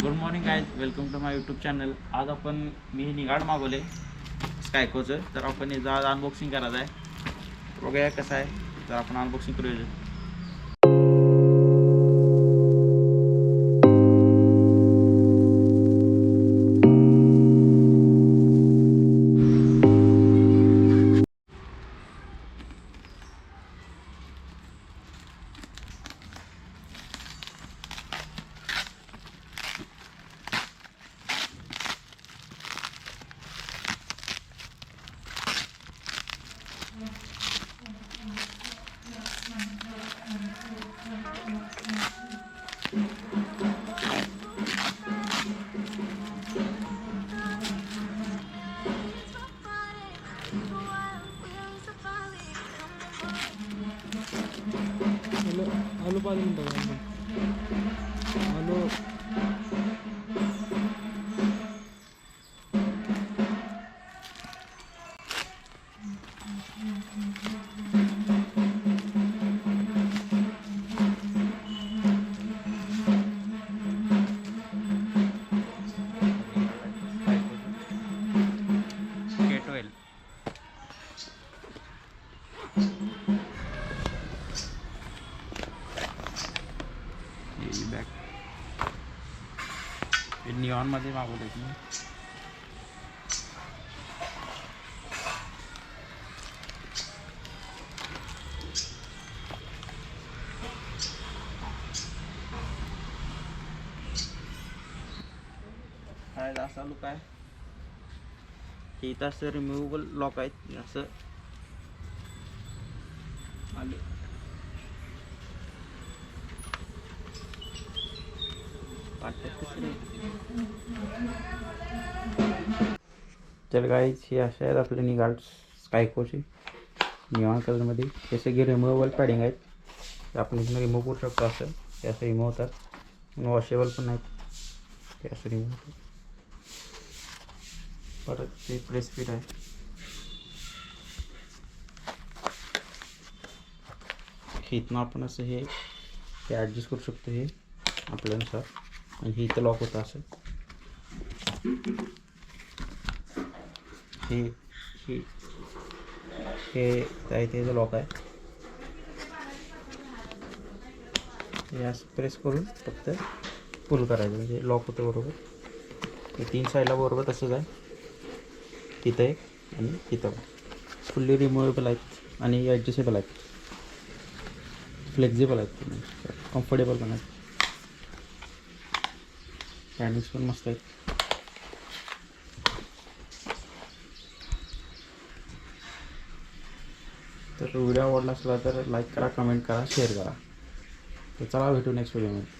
Good morning guys, welcome to my YouTube channel. आज मी हे निगाड मागवले स्कायकोचं, तर आपण याचं आज अनबॉक्सिंग करायचं आहे. बघूया कसं आहे, तर आपण अनबॉक्सिंग करूया. आलू पाहिजे म्हणतो आलू निऑन मध्ये मागवले मी. काय असा लुक आहे. इथं असं रिमूव्हेबल लॉक आहेत, असं आले. तर गाईज हे असे आहेत आपले निगाड स्कायकोचे निऑन कलरमध्ये. हे सगळे रिमूव्हेबल पॅडिंग आहेत, ते आपण इथून रिमूव्ह करू शकतो. असं ते असं रिमूव्ह होतात, वॉशेबल पण आहेत, ते असं रिमूव्ह होतात. परत ते प्रेस फिट आहे. इथनं आपण असं हे ॲडजस्ट करू शकतो हे आपल्यानुसार, आणि हे इथं लॉक होतं असं. हे हे हे त्याचं लॉक आहे. हे असं प्रेस करून फक्त पुल करायचं, म्हणजे लॉक होतं बरोबर. हे 3 साईडला बरोबर तसंच आहे. तिथं एक आणि तिथं फुल्ली रिमूव्हेबल आहेत आणि ॲडजस्टेबल आहेत, फ्लेक्झिबल आहेत, कम्फर्टेबल पण आहेत. पॅनिक्स पण मस्त आहेत. तर व्हिडिओ आवडला असला तर लाईक करा, कमेंट करा, शेअर करा. तर चला भेटू नेक्स्ट व्हिडिओमध्ये.